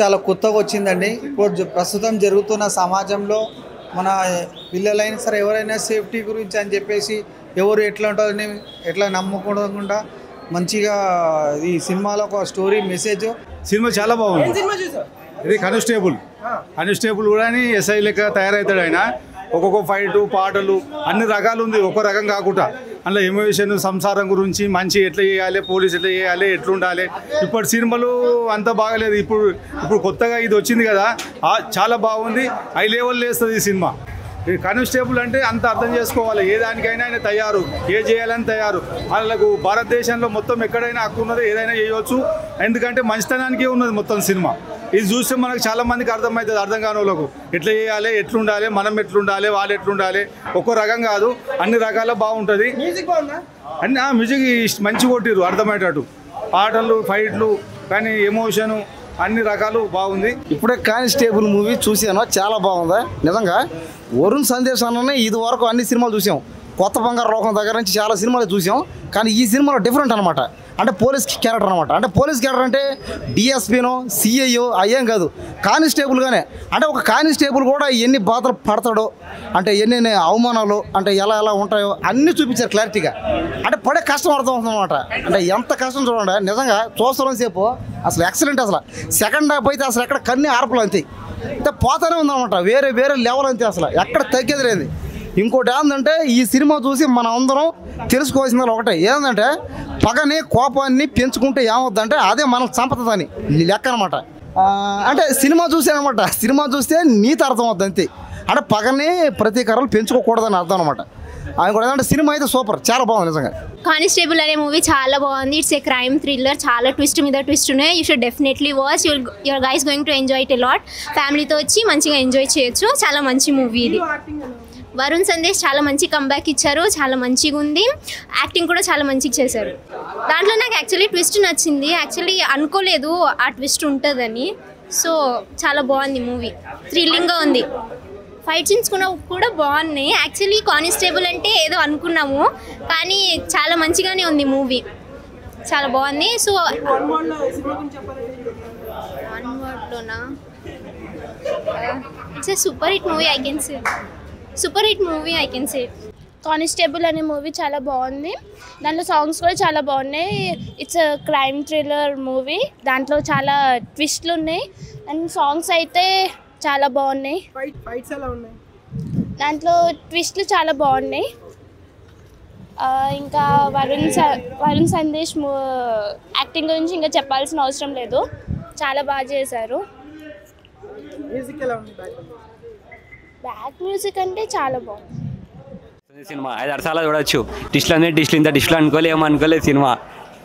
చాలా కొత్తగా వచ్చిందండి. ఇప్పుడు ప్రస్తుతం జరుగుతున్న సమాజంలో మన పిల్లలైనా సరే ఎవరైనా సేఫ్టీ గురించి అని చెప్పేసి ఎవరు ఎట్లా ఉంటుందని ఎట్లా నమ్మకుండా మంచిగా ఈ సినిమాలో ఒక స్టోరీ మెసేజ్. సినిమా చాలా బాగుంది. ఇది కానిస్టేబుల్ కూడా ఎస్ఐ లెక్క తయారవుతాడు ఆయన. ఒక్కొక్క ఫైటు పాటలు అన్ని రకాలు ఉంది, ఒక రకం కాకుండా. అందులో ఎమోషన్, సంసారం గురించి, మంచి ఎట్లా చేయాలి, పోలీస్ ఎట్లా చేయాలి, ఎట్లుండాలి. ఇప్పుడు సినిమాలు అంత బాగాలేదు. ఇప్పుడు కొత్తగా ఇది వచ్చింది కదా, చాలా బాగుంది. హై లెవెల్ వేస్తుంది ఈ సినిమా. కానిస్టేబుల్ అంటే అంత అర్థం చేసుకోవాలి. ఏ దానికైనా ఆయన తయారు, ఏ చేయాలని తయారు. వాళ్ళకు భారతదేశంలో మొత్తం ఎక్కడైనా హక్కు ఉన్నది, ఏదైనా చేయవచ్చు. ఎందుకంటే మంచితనానికే ఉన్నది మొత్తం సినిమా. ఇది చూస్తే మనకు చాలా మందికి అర్థమవుతుంది. అర్థం కాని వాళ్ళకు ఎట్లా చేయాలి, ఎట్లుండాలి, మనం ఎట్లుండాలి, వాళ్ళు ఎట్లుండాలి. ఒక్కో రకం కాదు, అన్ని రకాల బాగుంటుంది. అన్ని మ్యూజిక్ మంచి కొట్టిరు, అర్థమయ్యేటట్టు. పాటలు, ఫైట్లు, కానీ ఎమోషను అన్ని రకాలు బాగుంది. ఇప్పుడే కానిస్టేబుల్ మూవీ చూసాను, చాలా బాగుంది నిజంగా. వరుణ్ సందేశ్ అన్ననే ఇది వరకు అన్ని సినిమాలు చూసాం. కొత్త బంగారు లోకం దగ్గర నుంచి చాలా సినిమాలు చూసాం. కానీ ఈ సినిమాలో డిఫరెంట్ అనమాట. అంటే పోలీస్ క్యారెక్టర్ అనమాట. అంటే పోలీస్ క్యారెక్టర్ అంటే డిఎస్పీనో సిఐఓ అయ్యేం కాదు, కానిస్టేబుల్గానే. అంటే ఒక కానిస్టేబుల్ కూడా ఎన్ని బాధలు పడతాడో, అంటే ఎన్ని అవమానాలు, అంటే ఎలా ఎలా ఉంటాయో అన్నీ చూపించారు క్లారిటీగా. అంటే పడే కష్టం అర్థమవుతుంది అనమాట. అంటే ఎంత కష్టం చూడండి నిజంగా. చూస్తాం సేపు అసలు ఎక్సలెంట్. అసలు సెకండ్ హాఫ్ అయితే అసలు ఎక్కడ కన్నీ ఆర్పలు అంతే, అంటే పోతానే ఉందన్నమాట. వేరే వేరే లెవెల్ అంతే, అసలు ఎక్కడ తగ్గేది లేదు. ఇంకోటి ఏంటంటే ఈ సినిమా చూసి మనం అందరం తెలుసుకోవాల్సింది ఒకటే, ఏంటంటే పగని కోపాన్ని పెంచుకుంటే ఏమవుద్దంటే అదే మనం చంపుతుందని లెక్క అనమాట. అంటే సినిమా చూసానమాట, సినిమా చూస్తే నీతి అర్థం అవుద్ది అంతే. అంటే పగని ప్రతీకారాలు పెంచుకోకూడదని అర్థం అనమాట. ఆయన కూడా ఏంటంటే సినిమా అయితే సూపర్, చాలా బాగుంది నిజంగా. కానిస్టేబుల్ అనే మూవీ చాలా బాగుంది. It's a crime thriller. చాలా ట్విస్ట్ మీద ట్విస్ట్ ఉన్నాయి. You should definitely watch. Your guys going to enjoy it a lot. ఫ్యామిలీతో వచ్చి మంచిగా ఎంజాయ్ చేయొచ్చు. చాలా మంచి మూవీ ఇది. వరుణ్ సందేశ్ చాలా మంచి కంబ్యాక్ ఇచ్చారు, చాలా మంచిగా ఉంది. యాక్టింగ్ కూడా చాలా మంచిగా చేశారు. దాంట్లో నాకు యాక్చువల్లీ ట్విస్ట్ నచ్చింది. యాక్చువల్లీ అనుకోలేదు ఆ ట్విస్ట్ ఉంటుందని. సో చాలా బాగుంది మూవీ, థ్రిల్లింగ్గా ఉంది. ఫైట్ సీన్స్ కూడా బాగున్నాయి. యాక్చువల్లీ కానిస్టేబుల్ అంటే ఏదో అనుకున్నాము, కానీ చాలా మంచిగానే ఉంది మూవీ, చాలా బాగుంది. సో వన్ వర్డ్లోనా, it's a super hit movie I can say. Constable అనే మూవీ చాలా బాగుంది. దాంట్లో సాంగ్స్ కూడా చాలా బాగున్నాయి. It's crime thriller movie. దాంట్లో చాలా ట్విస్ట్లు ఉన్నాయి అండ్ సాంగ్స్ అయితే చాలా బాగున్నాయి. దాంట్లో ట్విస్ట్లు చాలా బాగున్నాయి. ఇంకా వరుణ్ సందేశ్ యాక్టింగ్ గురించి ఇంకా చెప్పాల్సిన అవసరం లేదు, చాలా బాగా చేశారు. బ్యాక్ మ్యూజిక్ అంటే చాలా బాగుంది సినిమా. 5-6 సార్లు చూడొచ్చు. టిస్ట్లు ఇంత టిస్ట్లు అనుకోలేదు సినిమా.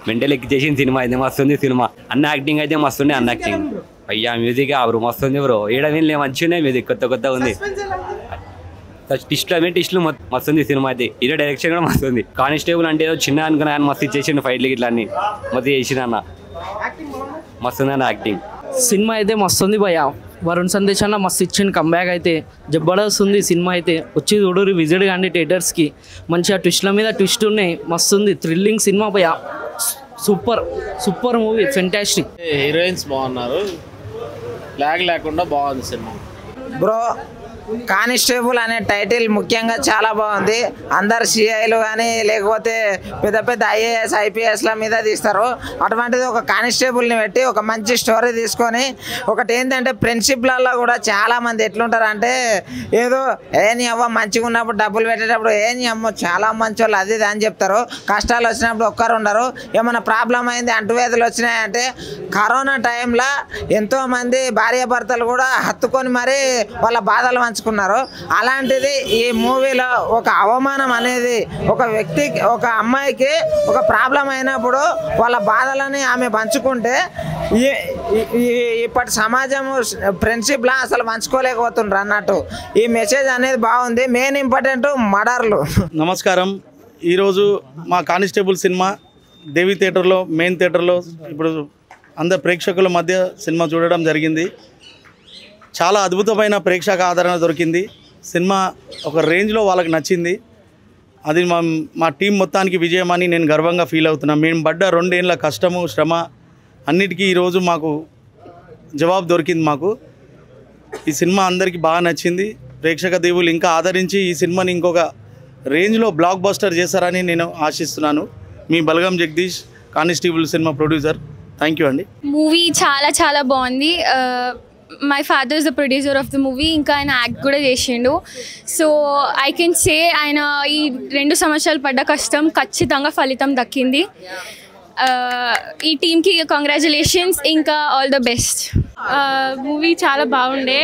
మెంటల్ ఎక్కి చేసిన సినిమా ఇది, మస్తుంది సినిమా. అన్న యాక్టింగ్ అయితే మస్తుండే, అన్న యాక్టింగ్. అయ్యా మ్యూజిక్ బ్రో మస్తుంది బ్రో. ఏడవిన్లే మంచిగా ఉన్నాయి మ్యూజిక్, కొత్త ఉంది. టిస్ట్లు మస్తుంది సినిమా అయితే. ఇదే డైరెక్షన్ కూడా మస్తుంది. కానిస్టేబుల్ అంటే ఏదో చిన్న అనుకున్నా కానీ మస్తు ఇచ్చేసిండు. ఫైట్లు ఇట్లా అన్ని మస్తు చేసిన అన్న, మస్తుంది అన్న యాక్టింగ్. సినిమా అయితే మస్తుంది భయ్యా. వరుణ్ సందేశ్ అన్న మస్తు ఇచ్చిండు కంబ్యాక్ అయితే. జబర్దస్త్ ఉంది సినిమా అయితే. వచ్చి చూడరు, విజిట్ కానీ థియేటర్స్కి. మంచిగా ట్విస్ట్ల మీద ట్విస్ట్ ఉన్నాయి, మస్తుంది. థ్రిల్లింగ్ సినిమా భయ్యా, సూపర్ మూవీ, ఫెంటాస్టిక్. హీరోయిన్స్ బాగున్నారు, లాగ్ లేకుండా బాగుంది సినిమా. బ్రో కానిస్టేబుల్ అనే టైటిల్ ముఖ్యంగా చాలా బాగుంది. అందరు సిఐలు కానీ లేకపోతే పెద్ద పెద్ద ఐఏఎస్ ఐపీఎస్ల మీద తీస్తారు. అటువంటిది ఒక కానిస్టేబుల్ని పెట్టి ఒక మంచి స్టోరీ తీసుకొని, ఒకటి ఏంటంటే ఫ్రెండ్షిప్లలో కూడా చాలామంది ఎట్లుంటారంటే ఏదో ఏని అవ్వ మంచిగా ఉన్నప్పుడు డబ్బులు పెట్టేటప్పుడు ఏని అమ్మ చాలా మంచి వాళ్ళు అది అని చెప్తారు. కష్టాలు వచ్చినప్పుడు ఒక్కరు ఉండరు. ఏమైనా ప్రాబ్లం అయింది, అంటువ్యాధులు వచ్చినాయంటే కరోనా టైంలో ఎంతోమంది భార్యాభర్తలు కూడా హత్తుకొని మరీ వాళ్ళ బాధలు పంచుకున్నారు. అలాంటిది ఈ మూవీలో ఒక అవమానం అనేది ఒక వ్యక్తికి, ఒక అమ్మాయికి ఒక ప్రాబ్లం అయినప్పుడు వాళ్ళ బాధలని ఆమె పంచుకుంటే ఇప్పటి సమాజము ఫ్రెండ్షిప్లా అసలు పంచుకోలేకపోతుండ్రు అన్నట్టు ఈ మెసేజ్ అనేది బాగుంది. మెయిన్ ఇంపార్టెంట్ మర్డర్లు. నమస్కారం. ఈరోజు మా కానిస్టేబుల్ సినిమా దేవి థియేటర్లో, మెయిన్ థియేటర్లో ఇప్పుడు అందరు ప్రేక్షకుల మధ్య సినిమా చూడడం జరిగింది. చాలా అద్భుతమైన ప్రేక్షక ఆదరణ దొరికింది. సినిమా ఒక రేంజ్లో వాళ్ళకి నచ్చింది. అది మా టీం మొత్తానికి విజయం అని నేను గర్వంగా ఫీల్ అవుతున్నాను. మేము పడ్డ 2 ఏళ్ళ కష్టము శ్రమ అన్నిటికీ ఈరోజు మాకు జవాబు దొరికింది మాకు. ఈ సినిమా అందరికీ బాగా నచ్చింది. ప్రేక్షక దేవులు ఇంకా ఆదరించి ఈ సినిమాని ఇంకొక రేంజ్లో బ్లాక్ బస్టర్ చేస్తారని నేను ఆశిస్తున్నాను. మీ బలగం జగదీష్, కానిస్టేబుల్ సినిమా ప్రొడ్యూసర్. థ్యాంక్ యూ అండి. మూవీ చాలా చాలా బాగుంది. My father is the producer of the movie. ఇంకా ఆయన యాక్ట్ కూడా చేసిండు. సో ఐ కెన్ సే ఆయన ఈ 2 సంవత్సరాలు పడ్డ కష్టం ఖచ్చితంగా ఫలితం దక్కింది. ఈ టీమ్కి కంగ్రాచులేషన్స్, ఇంకా ఆల్ ద బెస్ట్. మూవీ చాలా బాగుండే.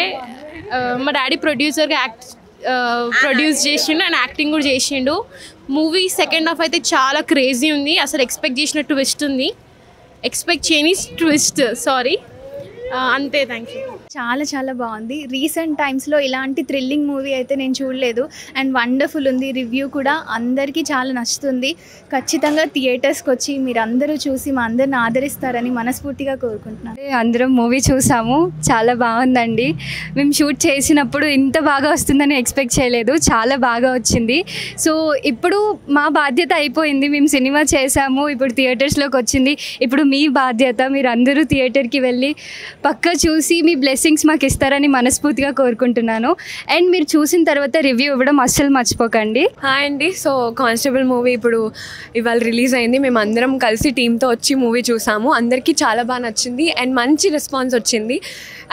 మా డాడీ ప్రొడ్యూసర్గా ప్రొడ్యూస్ చేసిండు అండ్ యాక్టింగ్ కూడా చేసిండు. మూవీ సెకండ్ హాఫ్ అయితే చాలా క్రేజీ ఉంది. అసలు ఎక్స్పెక్ట్ చేసిన ట్విస్ట్ ఉంది. ఎక్స్పెక్ట్ చేయని ట్విస్ట్, సారీ. అంతే, థ్యాంక్ యూ. చాలా చాలా బాగుంది. రీసెంట్ టైమ్స్లో ఇలాంటి థ్రిల్లింగ్ మూవీ అయితే నేను చూడలేదు. అండ్ వండర్ఫుల్ ఉంది. రివ్యూ కూడా అందరికీ చాలా నచ్చుతుంది. ఖచ్చితంగా థియేటర్స్కి వచ్చి మీరు అందరూ చూసి మా అందరిని ఆదరిస్తారని మనస్ఫూర్తిగా కోరుకుంటున్నాను. అందరం మూవీ చూసాము, చాలా బాగుందండి. మేము షూట్ చేసినప్పుడు ఇంత బాగా వస్తుందని ఎక్స్పెక్ట్ చేయలేదు. చాలా బాగా వచ్చింది. సో ఇప్పుడు మా బాధ్యత అయిపోయింది. మేము సినిమా చేసాము, ఇప్పుడు థియేటర్స్లోకి వచ్చింది. ఇప్పుడు మీ బాధ్యత. మీరు అందరూ థియేటర్కి వెళ్ళి పక్కా చూసి మీ బ్లెస్సింగ్స్ మాకు ఇస్తారని మనస్ఫూర్తిగా కోరుకుంటున్నాను. అండ్ మీరు చూసిన తర్వాత రివ్యూ ఇవ్వడం అస్సలు మర్చిపోకండి. హాయ్ అండి. సో కానిస్టేబుల్ మూవీ ఇప్పుడు ఇవాళ రిలీజ్ అయింది. మేము అందరం కలిసి టీంతో వచ్చి మూవీ చూసాము. అందరికీ చాలా బాగా నచ్చింది అండ్ మంచి రెస్పాన్స్ వచ్చింది.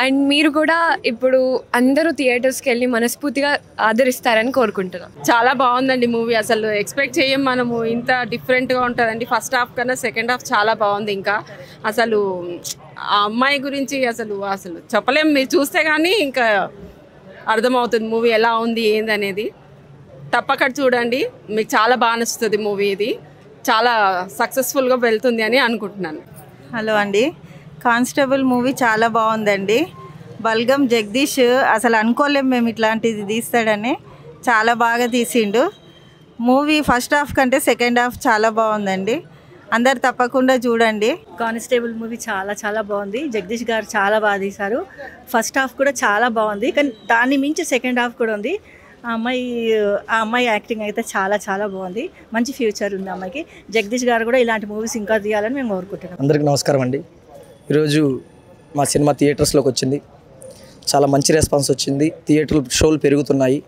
అండ్ మీరు కూడా ఇప్పుడు అందరూ థియేటర్స్కి వెళ్ళి మనస్ఫూర్తిగా ఆదరిస్తారని కోరుకుంటున్నాం. చాలా బాగుందండి మూవీ. అసలు ఎక్స్పెక్ట్ చేయం మనము ఇంత డిఫరెంట్గా ఉంటుందండి. ఫస్ట్ హాఫ్ కన్నా సెకండ్ హాఫ్ చాలా బాగుంది. ఇంకా అసలు ఆ అమ్మాయి గురించి అసలు చెప్పలేం. మీరు చూస్తే కానీ ఇంకా అర్థమవుతుంది మూవీ ఎలా ఉంది ఏందనేది. తప్పక చూడండి, మీకు చాలా బాగా నచ్చుతుంది మూవీ. ఇది చాలా సక్సెస్ఫుల్గా వెళ్తుంది అని అనుకుంటున్నాను. హలో అండి. కానిస్టేబుల్ మూవీ చాలా బాగుందండి. బల్గం జగదీష్ అసలు అనుకోలేం మేము ఇట్లాంటిది తీస్తాడని. చాలా బాగా తీసిండు. మూవీ ఫస్ట్ హాఫ్ కంటే సెకండ్ హాఫ్ చాలా బాగుందండి. అందరు తప్పకుండా చూడండి. కానిస్టేబుల్ మూవీ చాలా చాలా బాగుంది. జగదీష్ గారు చాలా బాగా తీశారు. ఫస్ట్ హాఫ్ కూడా చాలా బాగుంది, కానీ దాన్ని మించి సెకండ్ హాఫ్ కూడా ఉంది. ఆ అమ్మాయి యాక్టింగ్ అయితే చాలా చాలా బాగుంది. మంచి ఫ్యూచర్ ఉంది అమ్మాయికి. జగదీష్ గారు కూడా ఇలాంటి మూవీస్ ఇంకా తీయాలని మేము కోరుకుంటున్నాం. అందరికీ నమస్కారం అండి. ఈరోజు మా సినిమా థియేటర్స్లోకి వచ్చింది. చాలా మంచి రెస్పాన్స్ వచ్చింది. థియేటర్లు షోలు పెరుగుతున్నాయి.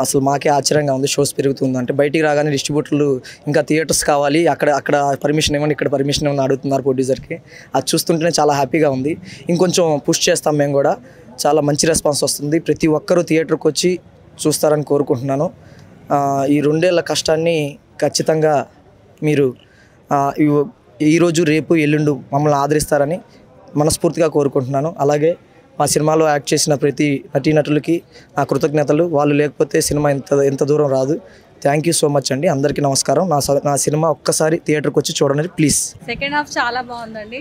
అసలు మాకే ఆశ్చర్యంగా ఉంది షోస్ పెరుగుతుంది అంటే. బయటికి రాగానే డిస్ట్రిబ్యూటర్లు ఇంకా థియేటర్స్ కావాలి, అక్కడ పర్మిషన్ ఇవ్వండి, ఇక్కడ పర్మిషన్ ఇవ్వండి అడుగుతున్నారు ప్రొడ్యూసర్కి. అది చూస్తుంటేనే చాలా హ్యాపీగా ఉంది. ఇంకొంచెం పుష్ చేస్తాం మేము కూడా. చాలా మంచి రెస్పాన్స్ వస్తుంది. ప్రతి ఒక్కరూ థియేటర్కి వచ్చి చూస్తారని కోరుకుంటున్నాను. ఈ 2 ఏళ్ల కష్టాన్ని ఖచ్చితంగా మీరు ఈరోజు రేపు ఎల్లుండు మమ్మల్ని ఆదరిస్తారని మనస్ఫూర్తిగా కోరుకుంటున్నాను. అలాగే మా సినిమాలో యాక్ట్ చేసిన ప్రతి నటీనటులకి నా కృతజ్ఞతలు. వాళ్ళు లేకపోతే సినిమా ఎంత దూరం రాదు. థ్యాంక్ యూ సో మచ్ అండి. అందరికీ నమస్కారం. నా సినిమా ఒక్కసారి థియేటర్కి వచ్చి చూడండి ప్లీజ్. సెకండ్ హాఫ్ చాలా బాగుందండి.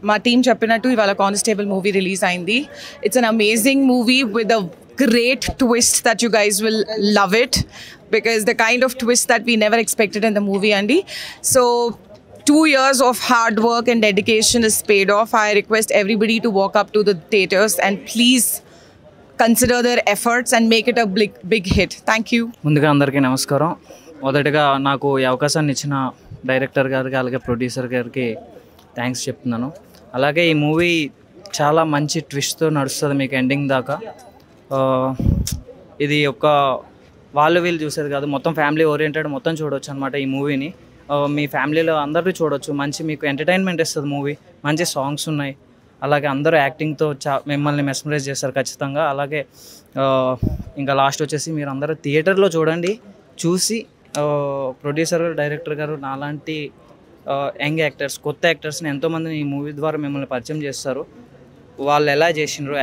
మా టీం చెప్పినట్టు ఇవాళ కానిస్టేబుల్ మూవీ రిలీజ్ అయింది. It's an amazing movie with a great twist that you guys will love it, because the kind of twist that we never expected in the movie అండి. So 2 years of hard work and dedication is paid off. I request everybody to walk up to the theatres and please consider their efforts and make it a big hit. Thank you. ముందుగా అందరికీ నమస్కారం. మొదటగా నాకు ఈ అవకాశాన్ని ఇచ్చిన director గారికి అలాగే ప్రొడ్యూసర్ గారికి థ్యాంక్స్ చెప్తున్నాను. అలాగే ఈ మూవీ చాలా మంచి ట్విస్ట్తో నడుస్తుంది మీకు ఎండింగ్ దాకా. ఇది ఒక వాళ్ళు వీళ్ళు చూసేది కాదు, మొత్తం ఫ్యామిలీ ఓరియంటెడ్ మొత్తం చూడవచ్చు అనమాట ఈ మూవీని. మీ ఫ్యామిలీలో అందరూ చూడొచ్చు. మంచి మీకు ఎంటర్టైన్మెంట్ ఇస్తుంది మూవీ. మంచి సాంగ్స్ ఉన్నాయి. అలాగే అందరూ యాక్టింగ్తో మిమ్మల్ని మెస్మరైజ్ చేస్తారు ఖచ్చితంగా. అలాగే ఇంకా లాస్ట్ వచ్చేసి మీరు అందరూ థియేటర్లో చూడండి. చూసి ప్రొడ్యూసర్ గారు డైరెక్టర్ గారు నాలాంటి యంగ్ యాక్టర్స్ కొత్త యాక్టర్స్ని ఎంతోమందిని ఈ మూవీ ద్వారా మిమ్మల్ని పరిచయం చేస్తారు. వాళ్ళు ఎలా చేసినారో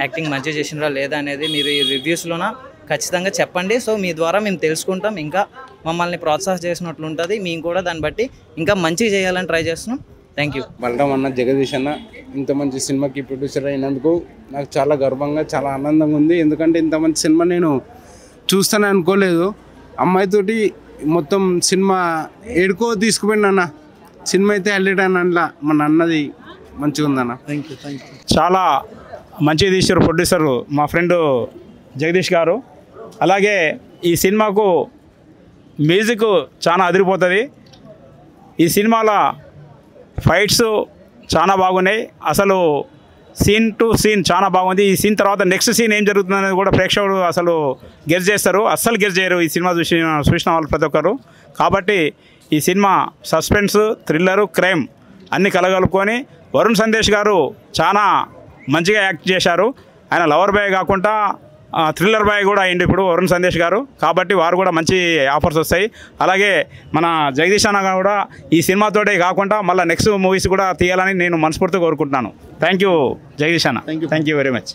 యాక్టింగ్ మంచిగా చేసినారా లేదా అనేది మీరు ఈ రివ్యూస్లోన ఖచ్చితంగా చెప్పండి. సో మీ ద్వారా మేము తెలుసుకుంటాం. ఇంకా మమ్మల్ని ప్రోత్సాహం చేసినట్లు ఉంటుంది. మేము కూడా దాన్ని బట్టి ఇంకా మంచిగా చేయాలని ట్రై చేస్తున్నాం. Thank you. బలరాం అన్న, జగదీష్ అన్న ఇంత మంచి సినిమాకి ప్రొడ్యూసర్ అయినందుకు నాకు చాలా గర్వంగా చాలా ఆనందంగా ఉంది. ఎందుకంటే ఇంత మంచి సినిమా నేను చూస్తానని అనుకోలేదు. అమ్మాయితోటి మొత్తం సినిమా ఏడుకో తీసుకుపోయింది అన్న. సినిమా అయితే హైలైట్ అన్న. అట్లా మన అన్నది మంచిగా ఉందన్న. Thank you. చాలా మంచిగా తీశారు ప్రొడ్యూసర్ మా ఫ్రెండ్ జగదీష్ గారు. అలాగే ఈ సినిమాకు మ్యూజిక్ చాలా అదిరిపోతుంది. ఈ సినిమాలో ఫైట్స్ చాలా బాగున్నాయి. అసలు సీన్ టు సీన్ చాలా బాగుంది. ఈ సీన్ తర్వాత నెక్స్ట్ సీన్ ఏం జరుగుతుందనేది కూడా ప్రేక్షకులు అసలు గెస్ చేస్తారు. అస్సలు గెస్ చేయరు ఈ సినిమా చూసిన వాళ్ళు ప్రతి ఒక్కరు. కాబట్టి ఈ సినిమా సస్పెన్స్, థ్రిల్లరు, క్రైమ్ అన్నీ కలగలుపుకొని వరుణ్ సందేశ్ గారు చాలా మంచిగా యాక్ట్ చేశారు. ఆయన లవర్ బాయ్ కాకుండా థ్రిల్లర్ బాయ్ కూడా అయింది ఇప్పుడు వరుణ్ సందేశ్ గారు. కాబట్టి వారు కూడా మంచి ఆఫర్స్ వస్తాయి. అలాగే మన జగదీష్ అన్న కూడా ఈ సినిమాతోటే కాకుండా మళ్ళీ నెక్స్ట్ మూవీస్ కూడా తీయాలని నేను మనస్ఫూర్తిగా కోరుకుంటున్నాను. థ్యాంక్ యూ జగదీష్ అన్న, థ్యాంక్ యూ వెరీ మచ్.